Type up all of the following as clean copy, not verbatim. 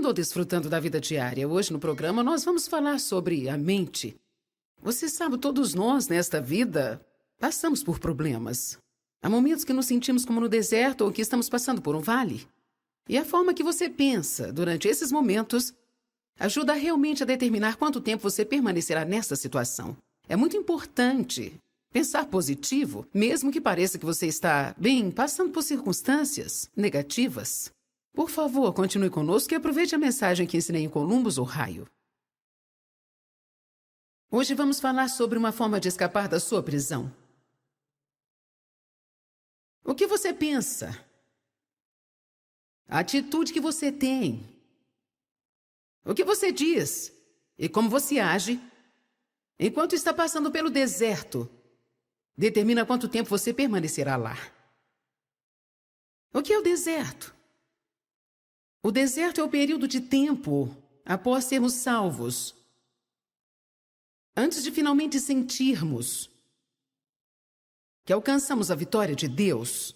rindo ou desfrutando da vida diária. Hoje no programa nós vamos falar sobre a mente. Você sabe, todos nós nesta vida passamos por problemas. Há momentos que nos sentimos como no deserto ou que estamos passando por um vale. E a forma que você pensa durante esses momentos ajuda realmente a determinar quanto tempo você permanecerá nessa situação. É muito importante pensar positivo, mesmo que pareça que você está, passando por circunstâncias negativas. Por favor, continue conosco e aproveite a mensagem que ensinei em Columbus, Ohio. Hoje vamos falar sobre uma forma de escapar da sua prisão. O que você pensa? A atitude que você tem. O que você diz e como você age enquanto está passando pelo deserto determina quanto tempo você permanecerá lá. O que é o deserto? O deserto é o período de tempo após sermos salvos, antes de finalmente sentirmos que alcançamos a vitória de Deus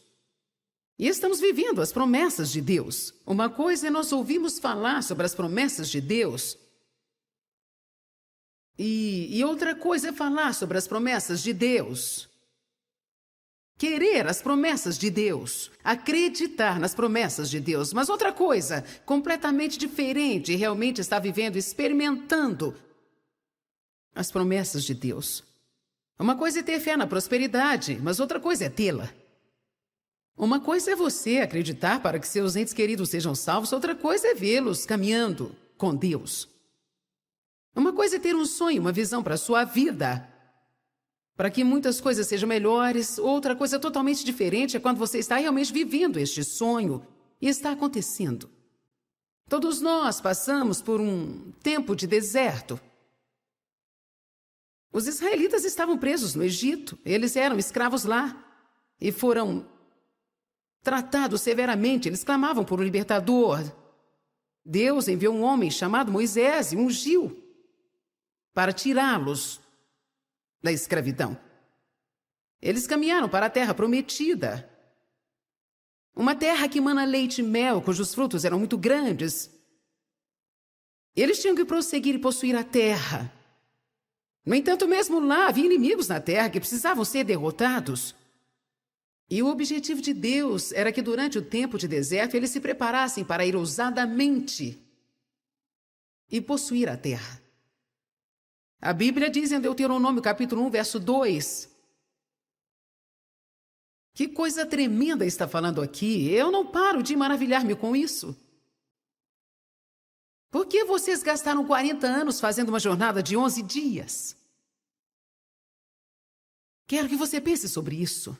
e estamos vivendo as promessas de Deus. Uma coisa é nós ouvirmos falar sobre as promessas de Deus e outra coisa é falar sobre as promessas de Deus. Querer as promessas de Deus, acreditar nas promessas de Deus, mas outra coisa completamente diferente, realmente está vivendo, experimentando as promessas de Deus. Uma coisa é ter fé na prosperidade, mas outra coisa é tê-la. Uma coisa é você acreditar para que seus entes queridos sejam salvos, outra coisa é vê-los caminhando com Deus. Uma coisa é ter um sonho, uma visão para a sua vida, para que muitas coisas sejam melhores. Outra coisa totalmente diferente é quando você está realmente vivendo este sonho e está acontecendo. Todos nós passamos por um tempo de deserto. Os israelitas estavam presos no Egito. Eles eram escravos lá e foram tratados severamente. Eles clamavam por um libertador. Deus enviou um homem chamado Moisés e ungiu para tirá-los da escravidão. Eles caminharam para a terra prometida. Uma terra que mana leite e mel, cujos frutos eram muito grandes. Eles tinham que prosseguir e possuir a terra. No entanto, mesmo lá, havia inimigos na terra que precisavam ser derrotados. E o objetivo de Deus era que durante o tempo de deserto eles se preparassem para ir ousadamente e possuir a terra. A Bíblia diz em Deuteronômio capítulo 1, verso 2. Que coisa tremenda está falando aqui. Eu não paro de maravilhar-me com isso. Por que vocês gastaram 40 anos fazendo uma jornada de 11 dias? Quero que você pense sobre isso.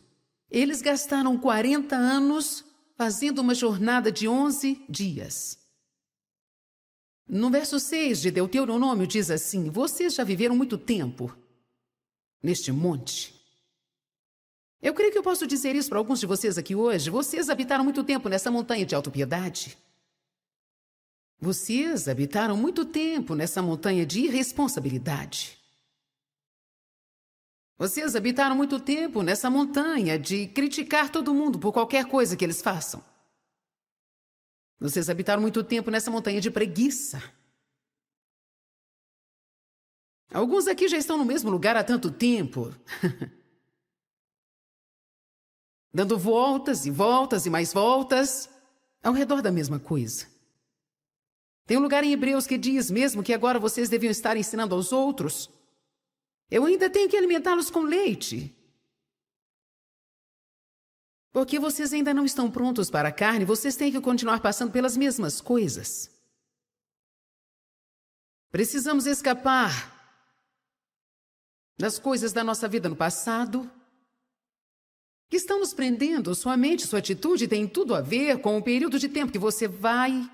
Eles gastaram 40 anos fazendo uma jornada de 11 dias. No verso 6 de Deuteronômio diz assim: vocês já viveram muito tempo neste monte. Eu creio que eu posso dizer isso para alguns de vocês aqui hoje. Vocês habitaram muito tempo nessa montanha de autopiedade. Vocês habitaram muito tempo nessa montanha de irresponsabilidade. Vocês habitaram muito tempo nessa montanha de criticar todo mundo por qualquer coisa que eles façam. Vocês habitaram muito tempo nessa montanha de preguiça. Alguns aqui já estão no mesmo lugar há tanto tempo. Dando voltas e voltas e mais voltas ao redor da mesma coisa. Tem um lugar em Hebreus que diz mesmo que agora vocês deviam estar ensinando aos outros. Eu ainda tenho que alimentá-los com leite. Porque vocês ainda não estão prontos para a carne, vocês têm que continuar passando pelas mesmas coisas. Precisamos escapar das coisas da nossa vida no passado que estão nos prendendo. Sua mente, sua atitude tem tudo a ver com o período de tempo que você vai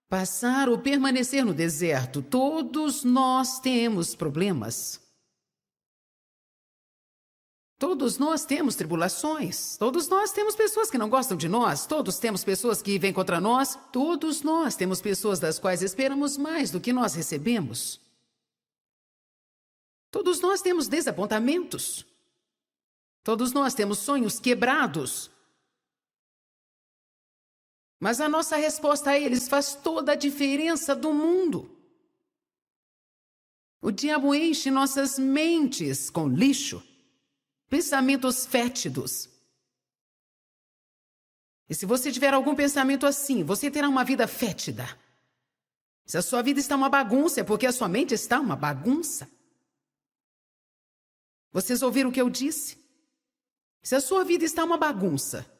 passar ou permanecer no deserto. Todos nós temos problemas. Todos nós temos tribulações. Todos nós temos pessoas que não gostam de nós. Todos temos pessoas que vêm contra nós. Todos nós temos pessoas das quais esperamos mais do que nós recebemos. Todos nós temos desapontamentos. Todos nós temos sonhos quebrados. Mas a nossa resposta a eles faz toda a diferença do mundo. O diabo enche nossas mentes com lixo, pensamentos fétidos. E se você tiver algum pensamento assim, você terá uma vida fétida. Se a sua vida está uma bagunça, é porque a sua mente está uma bagunça. Vocês ouviram o que eu disse? Se a sua vida está uma bagunça,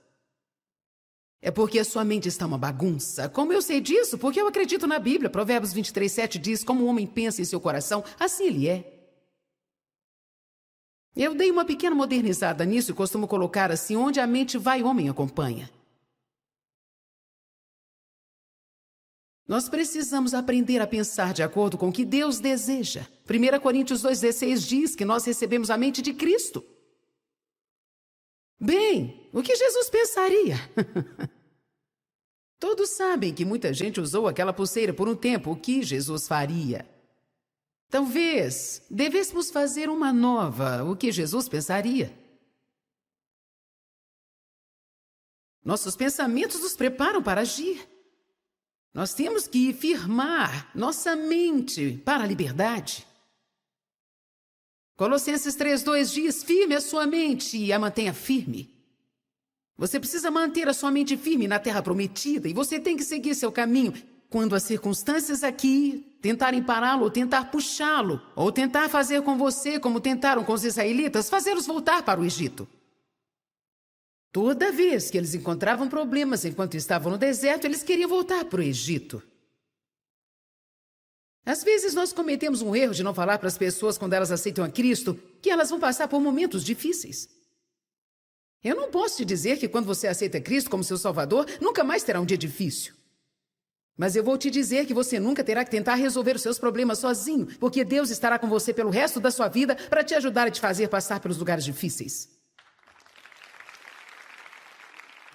é porque a sua mente está uma bagunça. Como eu sei disso? Porque eu acredito na Bíblia. Provérbios 23:7 diz, como o homem pensa em seu coração, assim ele é. Eu dei uma pequena modernizada nisso e costumo colocar assim, onde a mente vai, o homem acompanha. Nós precisamos aprender a pensar de acordo com o que Deus deseja. 1 Coríntios 2,16 diz que nós recebemos a mente de Cristo. Bem, o que Jesus pensaria? Todos sabem que muita gente usou aquela pulseira por um tempo. O que Jesus faria? Talvez devêssemos fazer uma nova. O que Jesus pensaria? Nossos pensamentos nos preparam para agir. Nós temos que firmar nossa mente para a liberdade. Colossenses 3:2 diz, firme a sua mente e a mantenha firme. Você precisa manter a sua mente firme na terra prometida e você tem que seguir seu caminho. Quando as circunstâncias aqui tentarem pará-lo, ou tentar puxá-lo, ou tentar fazer com você como tentaram com os israelitas, fazê-los voltar para o Egito. Toda vez que eles encontravam problemas enquanto estavam no deserto, eles queriam voltar para o Egito. Às vezes nós cometemos um erro de não falar para as pessoas quando elas aceitam a Cristo que elas vão passar por momentos difíceis. Eu não posso te dizer que quando você aceita Cristo como seu Salvador, nunca mais terá um dia difícil. Mas eu vou te dizer que você nunca terá que tentar resolver os seus problemas sozinho, porque Deus estará com você pelo resto da sua vida para te ajudar a te fazer passar pelos lugares difíceis.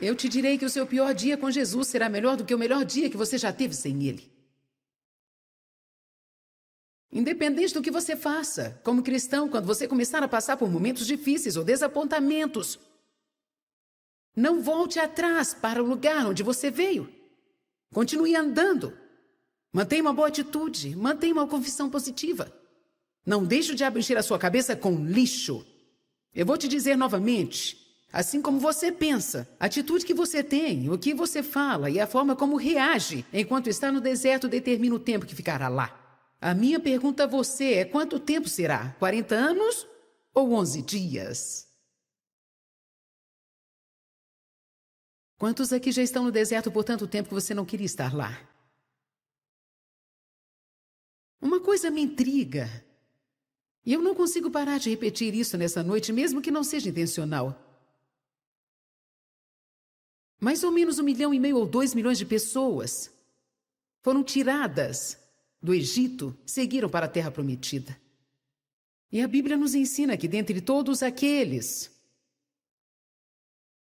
Eu te direi que o seu pior dia com Jesus será melhor do que o melhor dia que você já teve sem Ele. Independente do que você faça, como cristão, quando você começar a passar por momentos difíceis ou desapontamentos, não volte atrás para o lugar onde você veio. Continue andando. Mantenha uma boa atitude, mantenha uma confissão positiva. Não deixe o diabo encher a sua cabeça com lixo. Eu vou te dizer novamente, assim como você pensa, a atitude que você tem, o que você fala e a forma como reage enquanto está no deserto determina o tempo que ficará lá. A minha pergunta a você é: quanto tempo será? 40 anos ou 11 dias? Quantos aqui já estão no deserto por tanto tempo que você não queria estar lá? Uma coisa me intriga. E eu não consigo parar de repetir isso nessa noite, mesmo que não seja intencional. Mais ou menos 1,5 milhão ou 2 milhões de pessoas foram tiradas do Egito, seguiram para a Terra Prometida. E a Bíblia nos ensina que dentre todos aqueles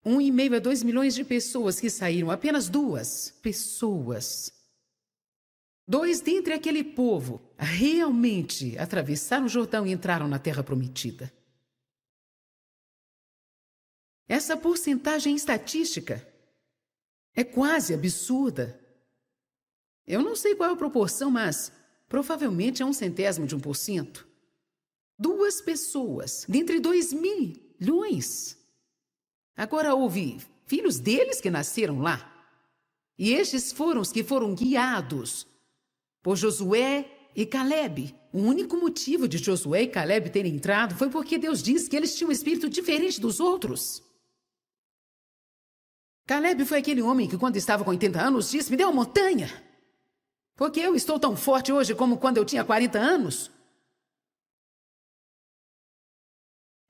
1,5 a 2 milhões de pessoas que saíram, apenas 2 pessoas, 2 dentre aquele povo, realmente atravessaram o Jordão e entraram na Terra Prometida. Essa porcentagem estatística é quase absurda. Eu não sei qual é a proporção, mas provavelmente é 0,01%. 2 pessoas, dentre 2 milhões. Agora houve filhos deles que nasceram lá. E estes foram os que foram guiados por Josué e Calebe. O único motivo de Josué e Calebe terem entrado foi porque Deus disse que eles tinham um espírito diferente dos outros. Calebe foi aquele homem que, quando estava com 80 anos, disse: me dê uma montanha, porque eu estou tão forte hoje como quando eu tinha 40 anos.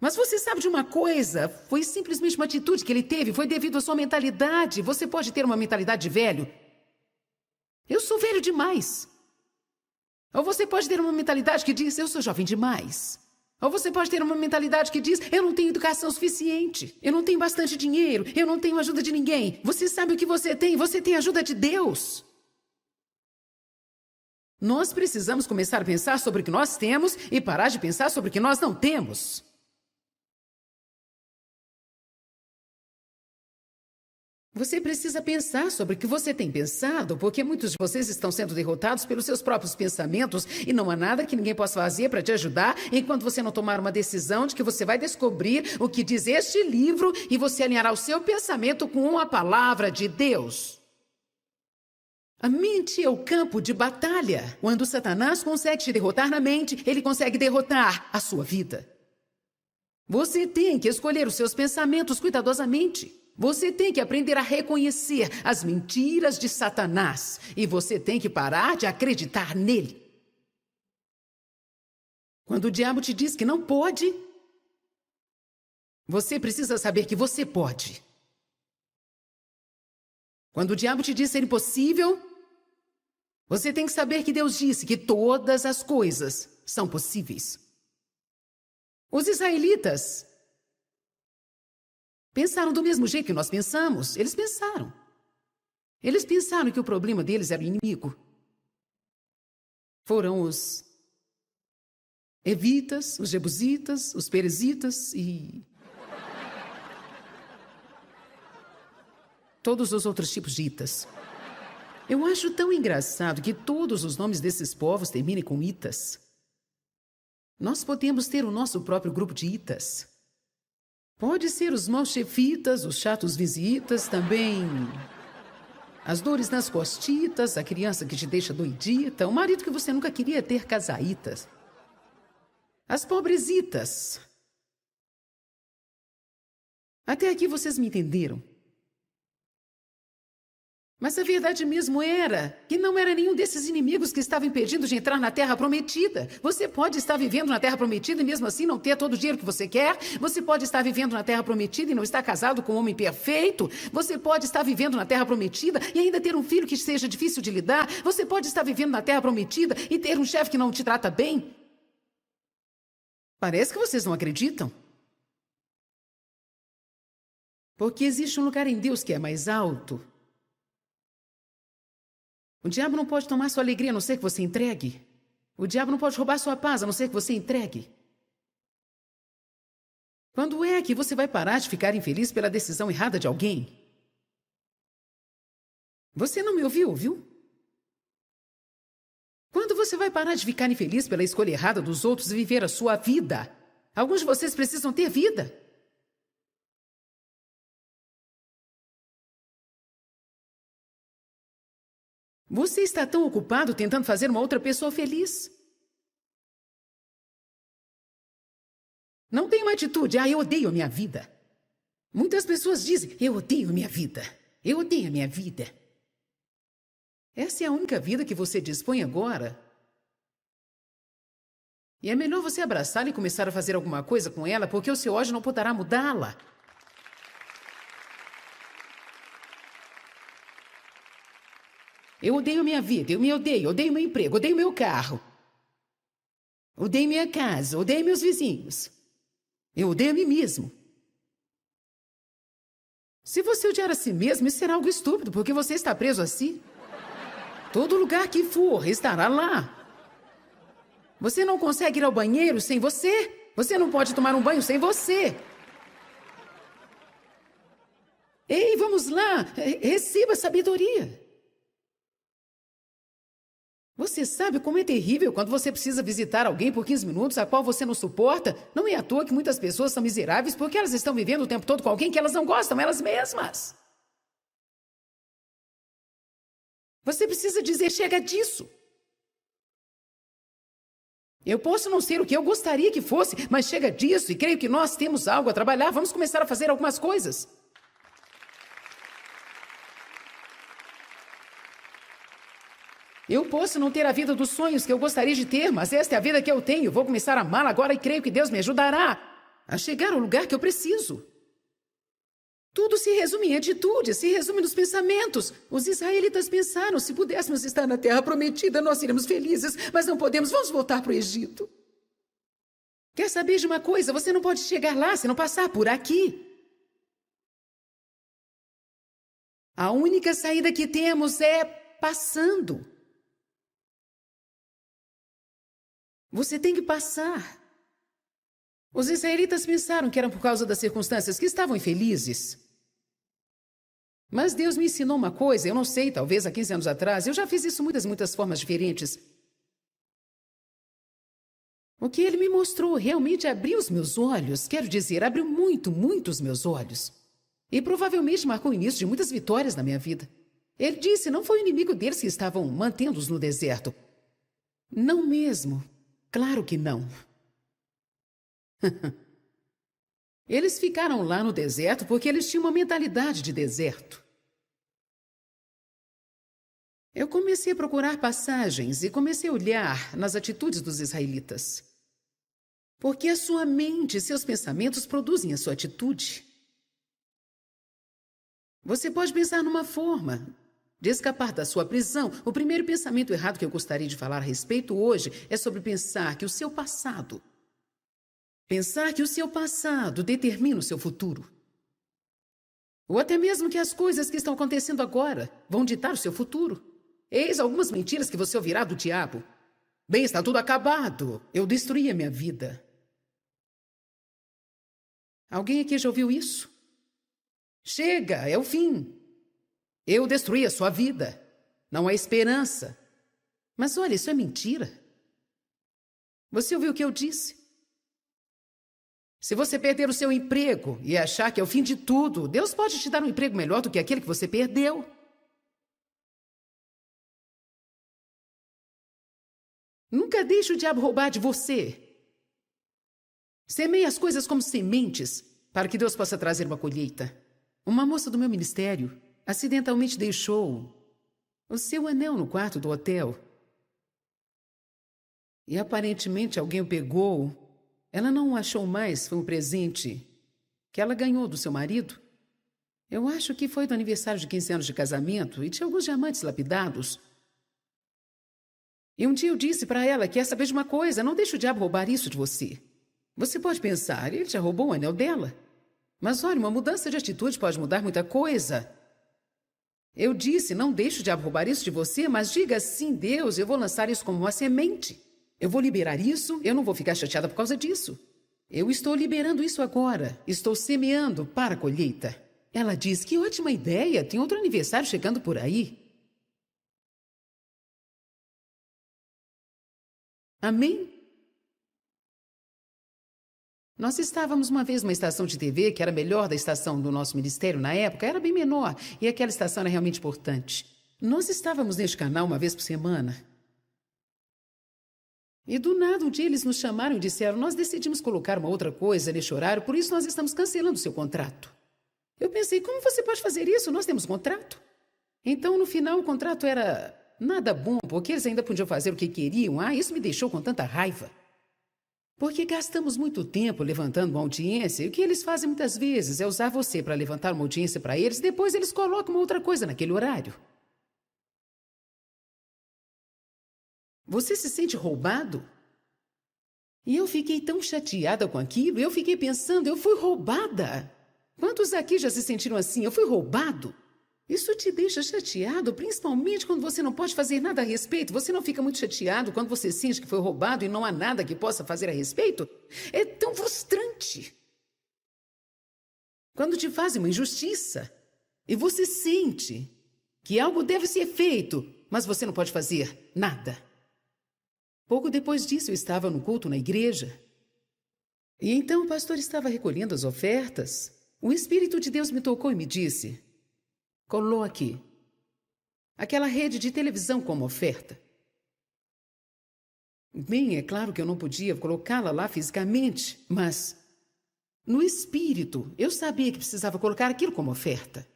Mas você sabe de uma coisa? Foi simplesmente uma atitude que ele teve, foi devido à sua mentalidade. Você pode ter uma mentalidade de velho. Eu sou velho demais. Ou você pode ter uma mentalidade que diz: eu sou jovem demais. Ou você pode ter uma mentalidade que diz: eu não tenho educação suficiente, eu não tenho bastante dinheiro, eu não tenho ajuda de ninguém. Você sabe o que você tem a ajuda de Deus. Nós precisamos começar a pensar sobre o que nós temos e parar de pensar sobre o que nós não temos. Você precisa pensar sobre o que você tem pensado, porque muitos de vocês estão sendo derrotados pelos seus próprios pensamentos e não há nada que ninguém possa fazer para te ajudar enquanto você não tomar uma decisão de que você vai descobrir o que diz este livro e você alinhará o seu pensamento com a palavra de Deus. A mente é o campo de batalha. Quando Satanás consegue te derrotar na mente, ele consegue derrotar a sua vida. Você tem que escolher os seus pensamentos cuidadosamente. Você tem que aprender a reconhecer as mentiras de Satanás. E você tem que parar de acreditar nele. Quando o diabo te diz que não pode, você precisa saber que você pode. Quando o diabo te diz ser impossível, você tem que saber que Deus disse que todas as coisas são possíveis. Os israelitas pensaram do mesmo jeito que nós pensamos. Eles pensaram. Eles pensaram que o problema deles era o inimigo. Foram os evitas, os jebusitas, os perezitas e todos os outros tipos de itas. Eu acho tão engraçado que todos os nomes desses povos terminem com itas. Nós podemos ter o nosso próprio grupo de itas. Pode ser os maus chefitas, os chatos visitas, também as dores nas costitas, a criança que te deixa doidita, o marido que você nunca queria ter, casaitas. As pobresitas. Até aqui vocês me entenderam. Mas a verdade mesmo era que não era nenhum desses inimigos que estavam impedindo de entrar na Terra Prometida. Você pode estar vivendo na Terra Prometida e mesmo assim não ter todo o dinheiro que você quer. Você pode estar vivendo na Terra Prometida e não estar casado com um homem perfeito. Você pode estar vivendo na Terra Prometida e ainda ter um filho que seja difícil de lidar. Você pode estar vivendo na Terra Prometida e ter um chefe que não te trata bem. Parece que vocês não acreditam. Porque existe um lugar em Deus que é mais alto. O diabo não pode tomar sua alegria a não ser que você entregue. O diabo não pode roubar sua paz a não ser que você entregue. Quando é que você vai parar de ficar infeliz pela decisão errada de alguém? Você não me ouviu, viu? Quando você vai parar de ficar infeliz pela escolha errada dos outros e viver a sua vida? Alguns de vocês precisam ter vida. Você está tão ocupado tentando fazer uma outra pessoa feliz. Não tem uma atitude, eu odeio a minha vida. Muitas pessoas dizem, eu odeio a minha vida. Eu odeio a minha vida. Essa é a única vida que você dispõe agora. E é melhor você abraçá-la e começar a fazer alguma coisa com ela, porque o seu ódio não poderá mudá-la. Eu odeio minha vida, eu me odeio meu emprego, odeio meu carro. Odeio minha casa, odeio meus vizinhos. Eu odeio a mim mesmo. Se você odiar a si mesmo, isso será algo estúpido, porque você está preso a si. Todo lugar que for, estará lá. Você não consegue ir ao banheiro sem você. Você não pode tomar um banho sem você. Ei, vamos lá, receba sabedoria. Você sabe como é terrível quando você precisa visitar alguém por 15 minutos, a qual você não suporta? Não é à toa que muitas pessoas são miseráveis porque elas estão vivendo o tempo todo com alguém que elas não gostam, elas mesmas. Você precisa dizer, chega disso. Eu posso não ser o que eu gostaria que fosse, mas chega disso e creio que nós temos algo a trabalhar. Vamos começar a fazer algumas coisas. Eu posso não ter a vida dos sonhos que eu gostaria de ter, mas esta é a vida que eu tenho. Vou começar a amá-la agora e creio que Deus me ajudará a chegar ao lugar que eu preciso. Tudo se resume em atitude, se resume nos pensamentos. Os israelitas pensaram, se pudéssemos estar na terra prometida, nós seríamos felizes, mas não podemos, vamos voltar para o Egito. Quer saber de uma coisa? Você não pode chegar lá se não passar por aqui. A única saída que temos é passando. Você tem que passar. Os israelitas pensaram que eram por causa das circunstâncias que estavam infelizes. Mas Deus me ensinou uma coisa, eu não sei, talvez há 15 anos atrás, eu já fiz isso muitas formas diferentes. O que ele me mostrou realmente abriu os meus olhos, quero dizer, abriu muito os meus olhos. E provavelmente marcou o início de muitas vitórias na minha vida. Ele disse, não foi o inimigo deles que estavam mantendo-os no deserto. Não mesmo. Claro que não. Eles ficaram lá no deserto porque eles tinham uma mentalidade de deserto. Eu comecei a procurar passagens e comecei a olhar nas atitudes dos israelitas. Porque a sua mente e seus pensamentos produzem a sua atitude. Você pode pensar numa forma de escapar da sua prisão. O primeiro pensamento errado que eu gostaria de falar a respeito hoje é sobre pensar que o seu passado determina o seu futuro. Ou até mesmo que as coisas que estão acontecendo agora vão ditar o seu futuro. Eis algumas mentiras que você ouvirá do diabo. Bem, está tudo acabado. Eu destruí a minha vida. Alguém aqui já ouviu isso? Chega, é o fim. Eu destruí a sua vida. Não há esperança. Mas olha, isso é mentira. Você ouviu o que eu disse? Se você perder o seu emprego e achar que é o fim de tudo, Deus pode te dar um emprego melhor do que aquele que você perdeu. Nunca deixe o diabo roubar de você. Semeie as coisas como sementes para que Deus possa trazer uma colheita. Uma moça do meu ministério acidentalmente deixou o seu anel no quarto do hotel. E aparentemente alguém o pegou. Ela não o achou mais, foi um presente que ela ganhou do seu marido. Eu acho que foi do aniversário de 15 anos de casamento e tinha alguns diamantes lapidados. E um dia eu disse para ela, quer saber de uma coisa, não deixe o diabo roubar isso de você. Você pode pensar, ele já roubou o anel dela. Mas olha, uma mudança de atitude pode mudar muita coisa. Eu disse, não deixe o diabo roubar isso de você, mas diga sim, Deus, eu vou lançar isso como uma semente. Eu vou liberar isso, eu não vou ficar chateada por causa disso. Eu estou liberando isso agora, estou semeando para a colheita. Ela diz, que ótima ideia, tem outro aniversário chegando por aí. Amém? Nós estávamos uma vez numa estação de TV que era a melhor da estação do nosso ministério na época, era bem menor, e aquela estação era realmente importante. Nós estávamos neste canal uma vez por semana. E do nada um dia eles nos chamaram e disseram, nós decidimos colocar uma outra coisa neste horário, por isso nós estamos cancelando o seu contrato. Eu pensei, como você pode fazer isso? Nós temos contrato. Então, no final, o contrato era nada bom, porque eles ainda podiam fazer o que queriam. Isso me deixou com tanta raiva. Porque gastamos muito tempo levantando uma audiência, e o que eles fazem muitas vezes é usar você para levantar uma audiência para eles, depois eles colocam uma outra coisa naquele horário. Você se sente roubado? E eu fiquei tão chateada com aquilo, eu fiquei pensando, eu fui roubada. Quantos aqui já se sentiram assim? Eu fui roubado? Isso te deixa chateado, principalmente quando você não pode fazer nada a respeito. Você não fica muito chateado quando você sente que foi roubado e não há nada que possa fazer a respeito? É tão frustrante. Quando te fazem uma injustiça e você sente que algo deve ser feito, mas você não pode fazer nada. Pouco depois disso, eu estava no culto na igreja. E então o pastor estava recolhendo as ofertas. O Espírito de Deus me tocou e me disse, coloque aquela rede de televisão como oferta. Bem, é claro que eu não podia colocá-la lá fisicamente, mas no espírito eu sabia que precisava colocar aquilo como oferta.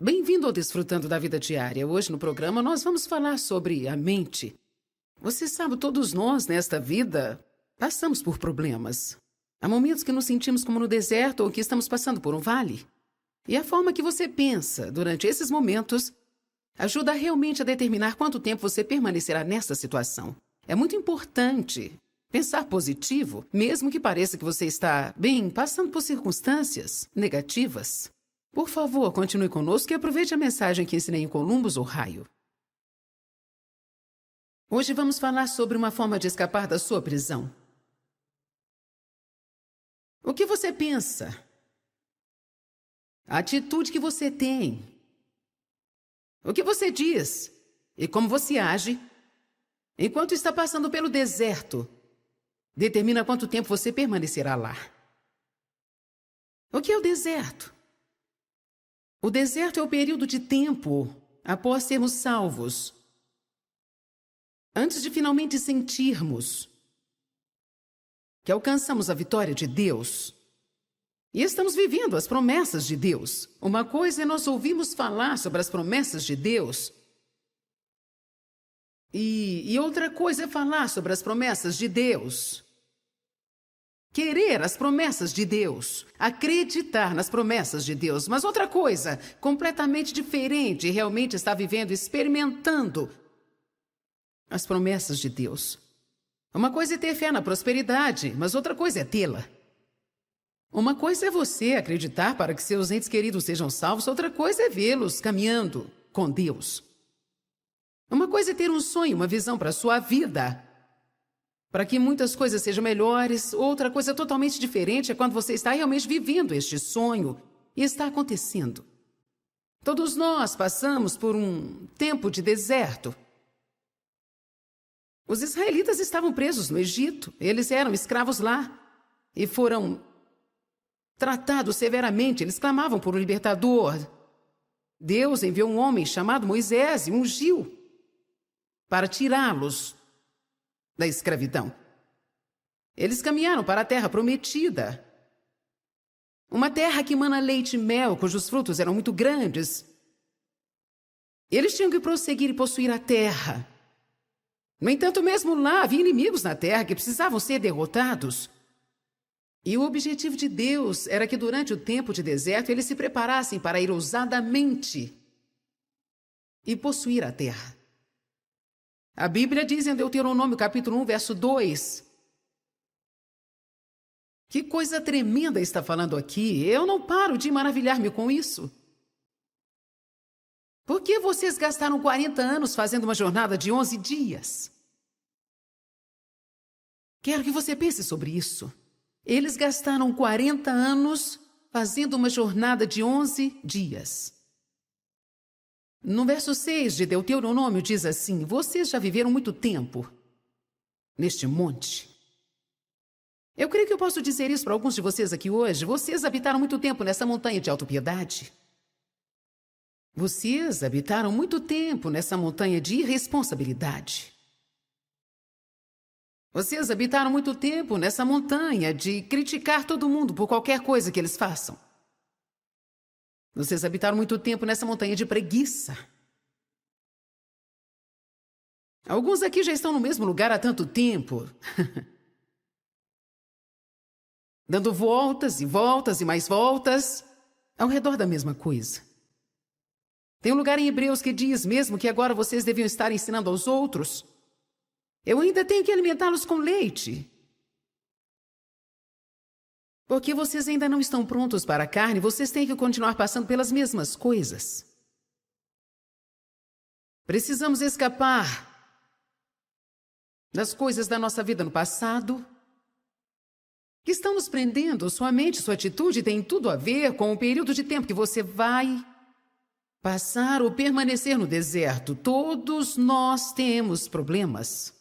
Bem-vindo ao Desfrutando da Vida Diária. Hoje no programa nós vamos falar sobre a mente. Você sabe, todos nós nesta vida passamos por problemas. Há momentos que nos sentimos como no deserto ou que estamos passando por um vale. E a forma que você pensa durante esses momentos ajuda realmente a determinar quanto tempo você permanecerá nessa situação. É muito importante pensar positivo, mesmo que pareça que você está, passando por circunstâncias negativas. Por favor, continue conosco e aproveite a mensagem que ensinei em Columbus, Ohio. Hoje vamos falar sobre uma forma de escapar da sua prisão. O que você pensa? A atitude que você tem? O que você diz? E como você age? Enquanto está passando pelo deserto, determina quanto tempo você permanecerá lá. O que é o deserto? O deserto é o período de tempo após sermos salvos, antes de finalmente sentirmos que alcançamos a vitória de Deus e estamos vivendo as promessas de Deus. Uma coisa é nós ouvirmos falar sobre as promessas de Deus e outra coisa é falar sobre as promessas de Deus. Querer as promessas de Deus, acreditar nas promessas de Deus, mas outra coisa, completamente diferente, realmente está vivendo, experimentando as promessas de Deus. Uma coisa é ter fé na prosperidade, mas outra coisa é tê-la. Uma coisa é você acreditar para que seus entes queridos sejam salvos, outra coisa é vê-los caminhando com Deus. Uma coisa é ter um sonho, uma visão para a sua vida, para que muitas coisas sejam melhores. Outra coisa totalmente diferente é quando você está realmente vivendo este sonho e está acontecendo. Todos nós passamos por um tempo de deserto. Os israelitas estavam presos no Egito. Eles eram escravos lá e foram tratados severamente. Eles clamavam por um libertador. Deus enviou um homem chamado Moisés e ungiu para tirá-los da escravidão. Eles caminharam para a terra prometida. Uma terra que mana leite e mel, cujos frutos eram muito grandes. Eles tinham que prosseguir e possuir a terra. No entanto, mesmo lá, havia inimigos na terra que precisavam ser derrotados. E o objetivo de Deus era que durante o tempo de deserto eles se preparassem para ir ousadamente e possuir a terra. A Bíblia diz em Deuteronômio capítulo 1, verso 2. Que coisa tremenda está falando aqui. Eu não paro de maravilhar-me com isso. Por que vocês gastaram 40 anos fazendo uma jornada de 11 dias? Quero que você pense sobre isso. Eles gastaram 40 anos fazendo uma jornada de 11 dias. No verso 6 de Deuteronômio diz assim: vocês já viveram muito tempo neste monte. Eu creio que eu posso dizer isso para alguns de vocês aqui hoje. Vocês habitaram muito tempo nessa montanha de autopiedade. Vocês habitaram muito tempo nessa montanha de irresponsabilidade. Vocês habitaram muito tempo nessa montanha de criticar todo mundo por qualquer coisa que eles façam. Vocês habitaram muito tempo nessa montanha de preguiça. Alguns aqui já estão no mesmo lugar há tanto tempo. Dando voltas e voltas e mais voltas ao redor da mesma coisa. Tem um lugar em Hebreus que diz mesmo que agora vocês deviam estar ensinando aos outros. Eu ainda tenho que alimentá-los com leite. Porque vocês ainda não estão prontos para a carne, vocês têm que continuar passando pelas mesmas coisas. Precisamos escapar das coisas da nossa vida no passado que estão nos prendendo. Sua mente, sua atitude tem tudo a ver com o período de tempo que você vai passar ou permanecer no deserto. Todos nós temos problemas.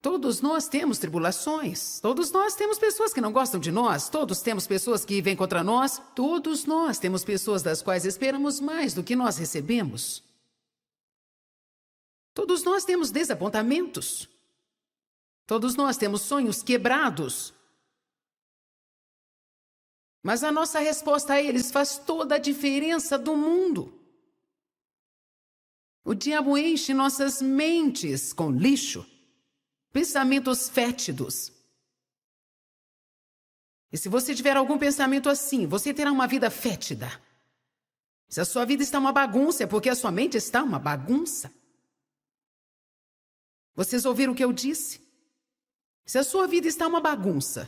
Todos nós temos tribulações. Todos nós temos pessoas que não gostam de nós. Todos temos pessoas que vêm contra nós. Todos nós temos pessoas das quais esperamos mais do que nós recebemos. Todos nós temos desapontamentos. Todos nós temos sonhos quebrados. Mas a nossa resposta a eles faz toda a diferença do mundo. O diabo enche nossas mentes com lixo, pensamentos fétidos. E se você tiver algum pensamento assim, você terá uma vida fétida. Se a sua vida está uma bagunça, é porque a sua mente está uma bagunça. Vocês ouviram o que eu disse? Se a sua vida está uma bagunça,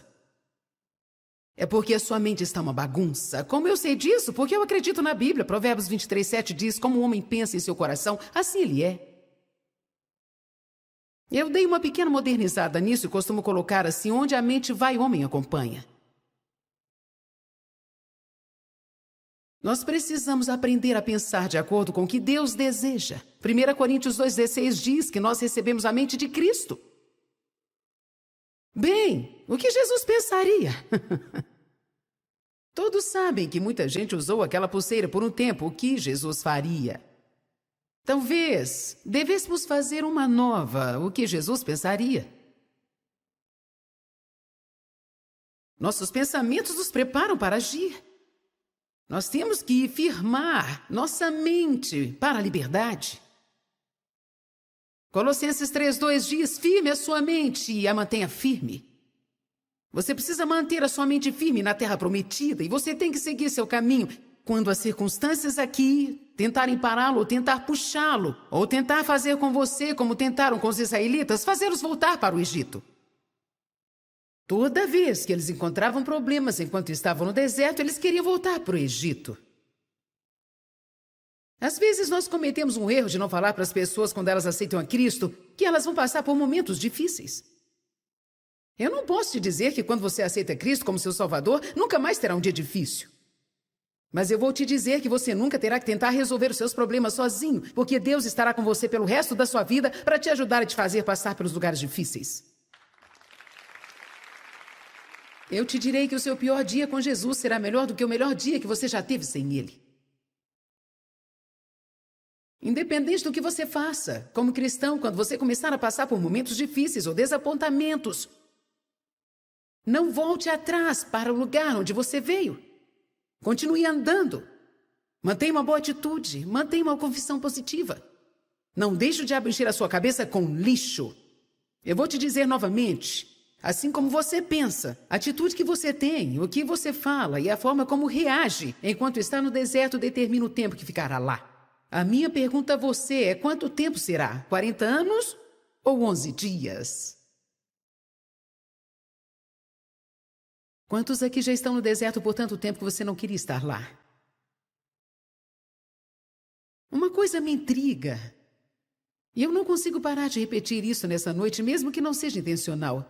É porque a sua mente está uma bagunça. Como eu sei disso? Porque eu acredito na Bíblia. Provérbios 23:7 diz: como o homem pensa em seu coração, assim ele é. Eu dei uma pequena modernizada nisso e costumo colocar assim: onde a mente vai, o homem acompanha. Nós precisamos aprender a pensar de acordo com o que Deus deseja. 1 Coríntios 2,16 diz que nós recebemos a mente de Cristo. Bem, o que Jesus pensaria? Todos sabem que muita gente usou aquela pulseira por um tempo. O que Jesus faria? Talvez devêssemos fazer uma nova. O que Jesus pensaria? Nossos pensamentos nos preparam para agir. Nós temos que firmar nossa mente para a liberdade. Colossenses 3:2 diz: firme a sua mente e a mantenha firme. Você precisa manter a sua mente firme na terra prometida e você tem que seguir seu caminho. Quando as circunstâncias aqui tentarem pará-lo, ou tentar puxá-lo, ou tentar fazer com você como tentaram com os israelitas, fazê-los voltar para o Egito. Toda vez que eles encontravam problemas enquanto estavam no deserto, eles queriam voltar para o Egito. Às vezes nós cometemos um erro de não falar para as pessoas quando elas aceitam a Cristo que elas vão passar por momentos difíceis. Eu não posso te dizer que quando você aceita Cristo como seu Salvador, nunca mais terá um dia difícil. Mas eu vou te dizer que você nunca terá que tentar resolver os seus problemas sozinho, porque Deus estará com você pelo resto da sua vida para te ajudar a te fazer passar pelos lugares difíceis. Eu te direi que o seu pior dia com Jesus será melhor do que o melhor dia que você já teve sem Ele. Independente do que você faça, como cristão, quando você começar a passar por momentos difíceis ou desapontamentos, não volte atrás para o lugar onde você veio. Continue andando. Mantenha uma boa atitude. Mantenha uma confissão positiva. Não deixe o diabo encher a sua cabeça com lixo. Eu vou te dizer novamente, assim como você pensa, a atitude que você tem, o que você fala e a forma como reage enquanto está no deserto determina o tempo que ficará lá. A minha pergunta a você é: quanto tempo será? 40 anos ou 11 dias? Quantos aqui já estão no deserto por tanto tempo que você não queria estar lá? Uma coisa me intriga. E eu não consigo parar de repetir isso nessa noite, mesmo que não seja intencional.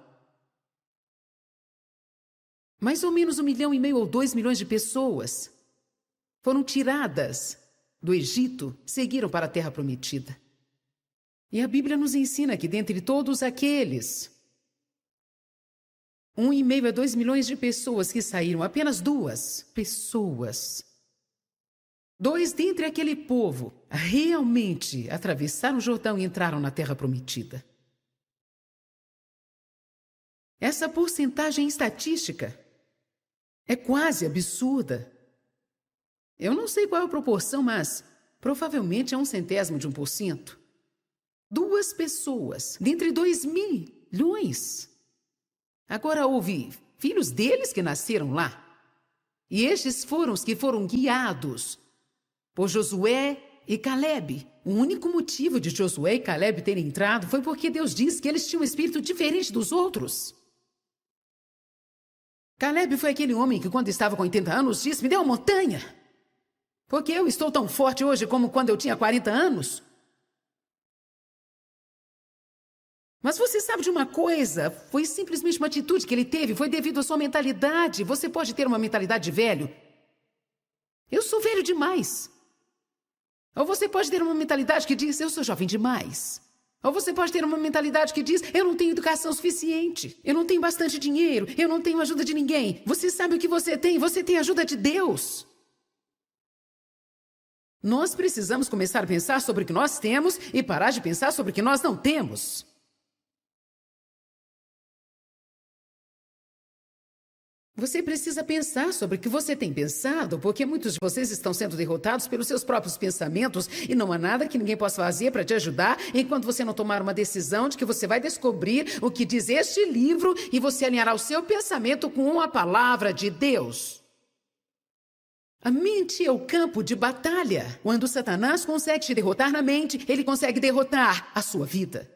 Mais ou menos 1,5 milhão ou 2 milhões de pessoas foram tiradas do Egito, seguiram para a Terra Prometida. E a Bíblia nos ensina que dentre todos aqueles 1,5 a 2 milhões de pessoas que saíram, apenas 2 pessoas, 2 dentre aquele povo, realmente atravessaram o Jordão e entraram na Terra Prometida. Essa porcentagem estatística é quase absurda. Eu não sei qual é a proporção, mas provavelmente é 0,01%. 2 pessoas, dentre 2 milhões. Agora houve filhos deles que nasceram lá. E estes foram os que foram guiados por Josué e Caleb. O único motivo de Josué e Caleb terem entrado foi porque Deus disse que eles tinham um espírito diferente dos outros. Caleb foi aquele homem que, quando estava com 80 anos, disse: me dê uma montanha, porque eu estou tão forte hoje como quando eu tinha 40 anos. Mas você sabe de uma coisa? Foi simplesmente uma atitude que ele teve, foi devido à sua mentalidade. Você pode ter uma mentalidade de velho. Eu sou velho demais. Ou você pode ter uma mentalidade que diz: eu sou jovem demais. Ou você pode ter uma mentalidade que diz: eu não tenho educação suficiente, eu não tenho bastante dinheiro, eu não tenho ajuda de ninguém. Você sabe o que você tem a ajuda de Deus. Nós precisamos começar a pensar sobre o que nós temos e parar de pensar sobre o que nós não temos. Você precisa pensar sobre o que você tem pensado, porque muitos de vocês estão sendo derrotados pelos seus próprios pensamentos e não há nada que ninguém possa fazer para te ajudar enquanto você não tomar uma decisão de que você vai descobrir o que diz este livro e você alinhará o seu pensamento com a palavra de Deus. A mente é o campo de batalha. Quando Satanás consegue te derrotar na mente, ele consegue derrotar a sua vida.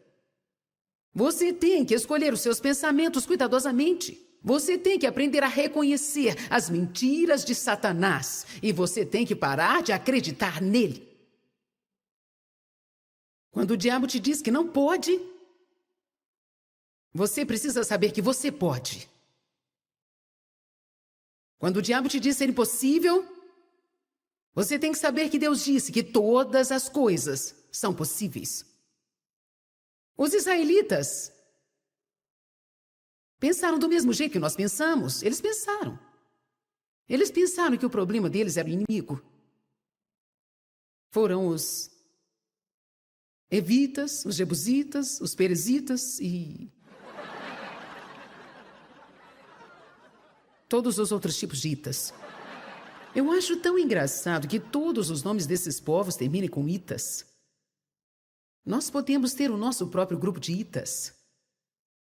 Você tem que escolher os seus pensamentos cuidadosamente. Você tem que aprender a reconhecer as mentiras de Satanás. E você tem que parar de acreditar nele. Quando o diabo te diz que não pode, você precisa saber que você pode. Quando o diabo te diz ser impossível, você tem que saber que Deus disse que todas as coisas são possíveis. Os israelitas pensaram do mesmo jeito que nós pensamos. Eles pensaram. Eles pensaram que o problema deles era o inimigo. Foram os evitas, os jebusitas, os perezitas e todos os outros tipos de itas. Eu acho tão engraçado que todos os nomes desses povos terminem com itas. Nós podemos ter o nosso próprio grupo de itas.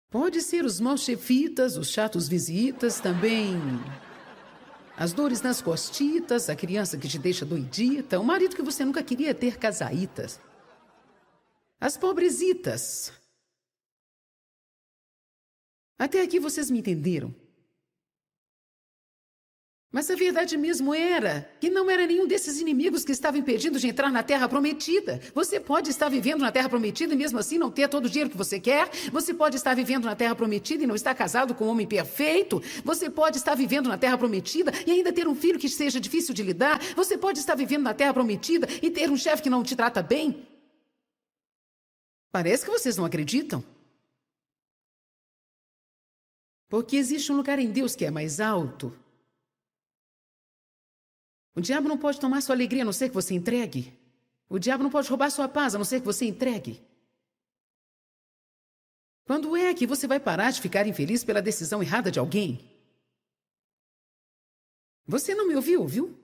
Pode ser os maus chefitas, os chatos visitas, também as dores nas costitas, a criança que te deixa doidita, o marido que você nunca queria ter, casaitas. As pobresitas. Até aqui vocês me entenderam. Mas a verdade mesmo era que não era nenhum desses inimigos que estava impedindo de entrar na Terra Prometida. Você pode estar vivendo na Terra Prometida e mesmo assim não ter todo o dinheiro que você quer. Você pode estar vivendo na Terra Prometida e não estar casado com um homem perfeito. Você pode estar vivendo na Terra Prometida e ainda ter um filho que seja difícil de lidar. Você pode estar vivendo na Terra Prometida e ter um chefe que não te trata bem. Parece que vocês não acreditam. Porque existe um lugar em Deus que é mais alto. O diabo não pode tomar sua alegria a não ser que você entregue. O diabo não pode roubar sua paz a não ser que você entregue. Quando é que você vai parar de ficar infeliz pela decisão errada de alguém? Você não me ouviu, viu?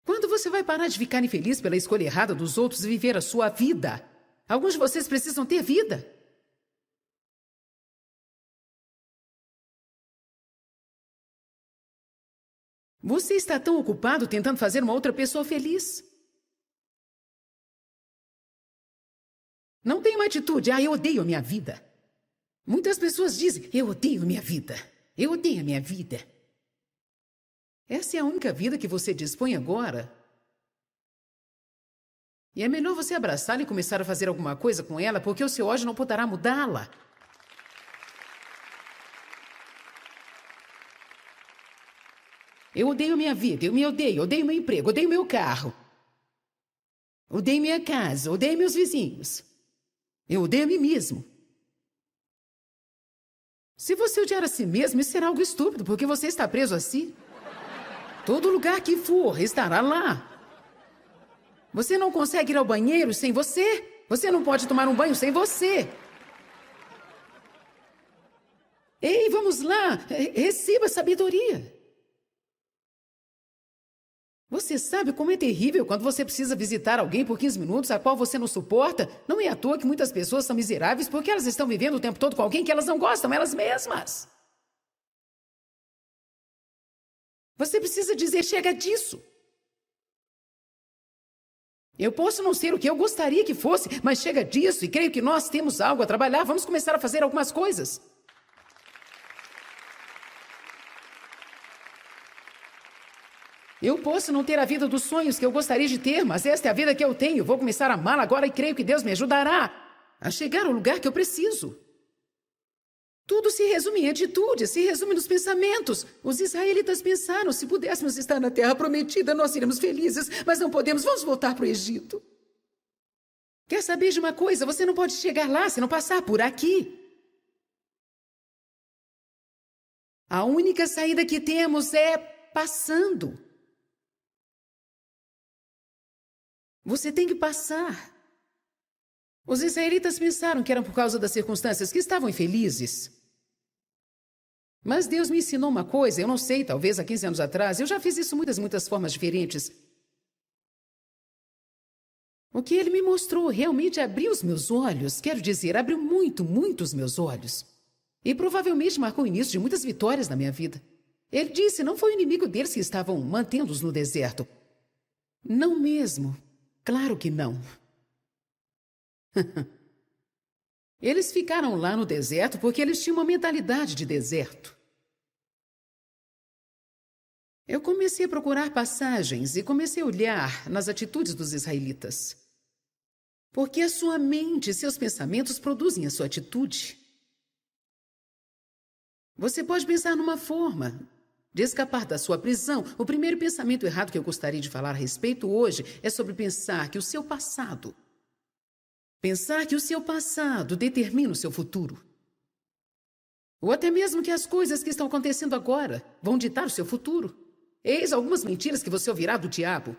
Quando você vai parar de ficar infeliz pela escolha errada dos outros e viver a sua vida? Alguns de vocês precisam ter vida. Você está tão ocupado tentando fazer uma outra pessoa feliz. Não tem uma atitude, eu odeio a minha vida. Muitas pessoas dizem, eu odeio a minha vida. Eu odeio a minha vida. Essa é a única vida que você dispõe agora. E é melhor você abraçá-la e começar a fazer alguma coisa com ela, porque o seu ódio não poderá mudá-la. Eu odeio minha vida, eu me odeio meu emprego, odeio meu carro. Odeio minha casa, odeio meus vizinhos. Eu odeio a mim mesmo. Se você odiar a si mesmo, isso será algo estúpido, porque você está preso a si. Todo lugar que for, estará lá. Você não consegue ir ao banheiro sem você. Você não pode tomar um banho sem você. Ei, vamos lá, receba sabedoria. Você sabe como é terrível quando você precisa visitar alguém por 15 minutos, a qual você não suporta? Não é à toa que muitas pessoas são miseráveis porque elas estão vivendo o tempo todo com alguém que elas não gostam, elas mesmas. Você precisa dizer, chega disso. Eu posso não ser o que eu gostaria que fosse, mas chega disso e creio que nós temos algo a trabalhar. Vamos começar a fazer algumas coisas. Eu posso não ter a vida dos sonhos que eu gostaria de ter, mas esta é a vida que eu tenho. Vou começar a amá-la agora e creio que Deus me ajudará a chegar ao lugar que eu preciso. Tudo se resume em atitude, se resume nos pensamentos. Os israelitas pensaram, se pudéssemos estar na terra prometida, nós seríamos felizes, mas não podemos, vamos voltar para o Egito. Quer saber de uma coisa? Você não pode chegar lá se não passar por aqui. A única saída que temos é passando. Você tem que passar. Os israelitas pensaram que eram por causa das circunstâncias que estavam infelizes. Mas Deus me ensinou uma coisa, eu não sei, talvez há 15 anos atrás, eu já fiz isso muitas formas diferentes. O que Ele me mostrou realmente abriu os meus olhos, quero dizer, abriu muito os meus olhos. E provavelmente marcou o início de muitas vitórias na minha vida. Ele disse, não foi o inimigo deles que estavam mantendo-os no deserto. Não mesmo. Claro que não. Eles ficaram lá no deserto porque eles tinham uma mentalidade de deserto. Eu comecei a procurar passagens e comecei a olhar nas atitudes dos israelitas. Porque a sua mente e seus pensamentos produzem a sua atitude. Você pode pensar numa forma de escapar da sua prisão. O primeiro pensamento errado que eu gostaria de falar a respeito hoje é sobre pensar que o seu passado determina o seu futuro. Ou até mesmo que as coisas que estão acontecendo agora vão ditar o seu futuro. Eis algumas mentiras que você ouvirá do diabo.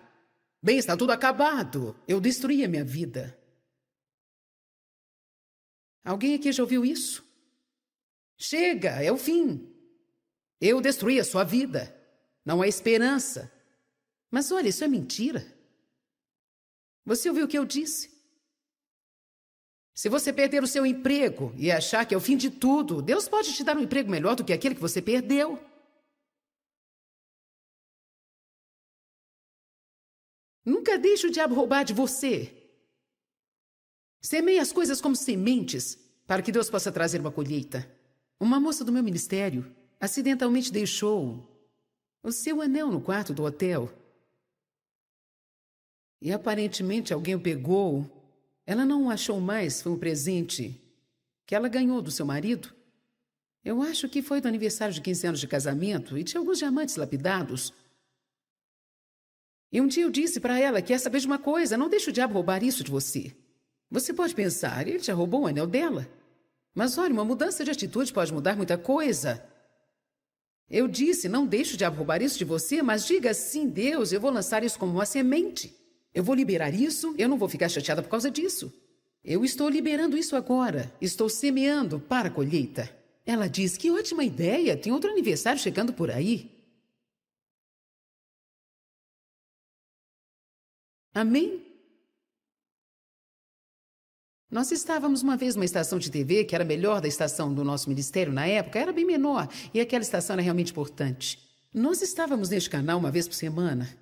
Bem, está tudo acabado. Eu destruí a minha vida. Alguém aqui já ouviu isso? Chega, é o fim. Eu destruí a sua vida. Não há esperança. Mas olha, isso é mentira. Você ouviu o que eu disse? Se você perder o seu emprego e achar que é o fim de tudo, Deus pode te dar um emprego melhor do que aquele que você perdeu. Nunca deixe o diabo roubar de você. Semeie as coisas como sementes para que Deus possa trazer uma colheita. Uma moça do meu ministério acidentalmente deixou o seu anel no quarto do hotel. E aparentemente alguém o pegou. Ela não o achou mais, foi um presente que ela ganhou do seu marido. Eu acho que foi do aniversário de 15 anos de casamento e tinha alguns diamantes lapidados. E um dia eu disse para ela, quer saber de uma coisa, não deixe o diabo roubar isso de você. Você pode pensar, ele já roubou o anel dela. Mas olha, uma mudança de atitude pode mudar muita coisa. Eu disse, não deixe o diabo roubar isso de você, mas diga assim, Deus, eu vou lançar isso como uma semente. Eu vou liberar isso, eu não vou ficar chateada por causa disso. Eu estou liberando isso agora. Estou semeando para a colheita. Ela diz, que ótima ideia, tem outro aniversário chegando por aí. Amém? Nós estávamos uma vez numa estação de TV que era a melhor da estação do nosso ministério na época, era bem menor, e aquela estação era realmente importante. Nós estávamos neste canal uma vez por semana.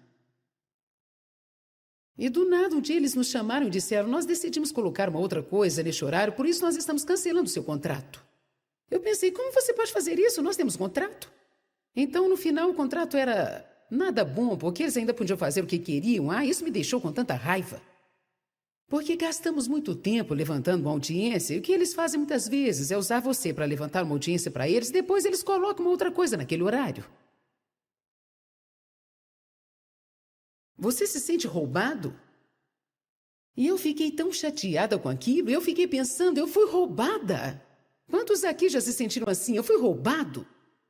E do nada um dia eles nos chamaram e disseram, nós decidimos colocar uma outra coisa neste horário, por isso nós estamos cancelando o seu contrato. Eu pensei, como você pode fazer isso? Nós temos contrato. Então no final o contrato era nada bom, porque eles ainda podiam fazer o que queriam. Isso me deixou com tanta raiva. Porque gastamos muito tempo levantando uma audiência, e o que eles fazem muitas vezes é usar você para levantar uma audiência para eles, depois eles colocam uma outra coisa naquele horário. Você se sente roubado? E eu fiquei tão chateada com aquilo, eu fiquei pensando, eu fui roubada. Quantos aqui já se sentiram assim? Eu fui roubado?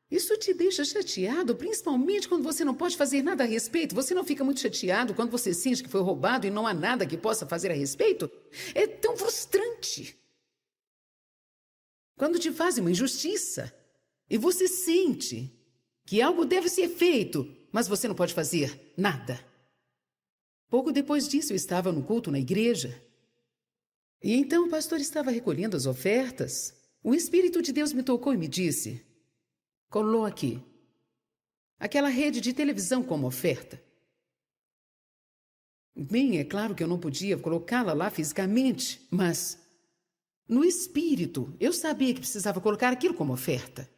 Isso te deixa chateado, principalmente quando você não pode fazer nada a respeito. Você não fica muito chateado quando você sente que foi roubado e não há nada que possa fazer a respeito? É tão frustrante. Quando te fazem uma injustiça e você sente que algo deve ser feito, mas você não pode fazer nada. Pouco depois disso, eu estava no culto na igreja. E então o pastor estava recolhendo as ofertas. O Espírito de Deus me tocou e me disse, coloque aquela rede de televisão como oferta. Bem, é claro que eu não podia colocá-la lá fisicamente, mas no espírito eu sabia que precisava colocar aquilo como oferta.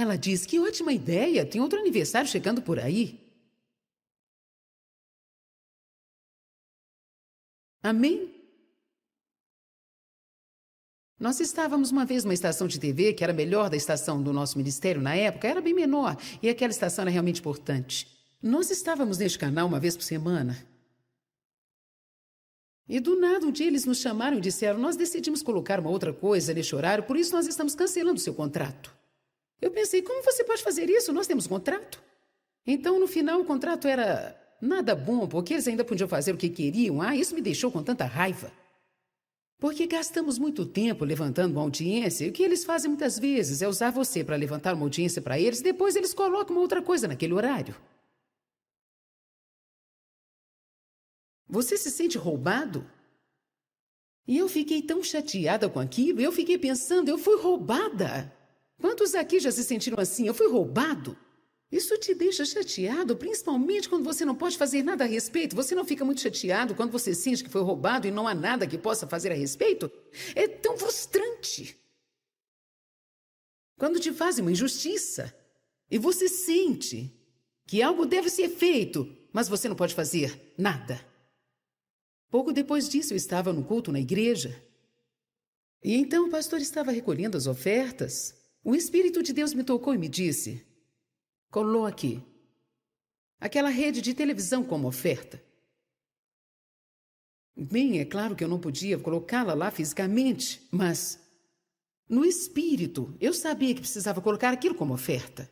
ela diz: que ótima ideia, tem outro aniversário chegando por aí. Amém? Nós estávamos uma vez numa estação de TV que era melhor da estação do nosso ministério na época, era bem menor, e aquela estação era realmente importante. Nós estávamos neste canal uma vez por semana. E do nada, um dia eles nos chamaram e disseram: nós decidimos colocar uma outra coisa neste horário, por isso nós estamos cancelando o seu contrato. Eu pensei: como você pode fazer isso? Nós temos contrato. Então, no final, o contrato era nada bom, porque eles ainda podiam fazer o que queriam. Isso me deixou com tanta raiva. Porque gastamos muito tempo levantando uma audiência, e o que eles fazem muitas vezes é usar você para levantar uma audiência para eles, e depois eles colocam uma outra coisa naquele horário. Você se sente roubado? E eu fiquei tão chateada com aquilo, eu fiquei pensando: eu fui roubada. Quantos aqui já se sentiram assim? Eu fui roubado? Isso te deixa chateado, principalmente quando você não pode fazer nada a respeito. Você não fica muito chateado quando você sente que foi roubado e não há nada que possa fazer a respeito? É tão frustrante. Quando te fazem uma injustiça e você sente que algo deve ser feito, mas você não pode fazer nada. Pouco depois disso, eu estava no culto na igreja. E então o pastor estava recolhendo as ofertas. O Espírito de Deus me tocou e me disse: coloque aquela rede de televisão como oferta. Bem, é claro que eu não podia colocá-la lá fisicamente, mas no espírito eu sabia que precisava colocar aquilo como oferta.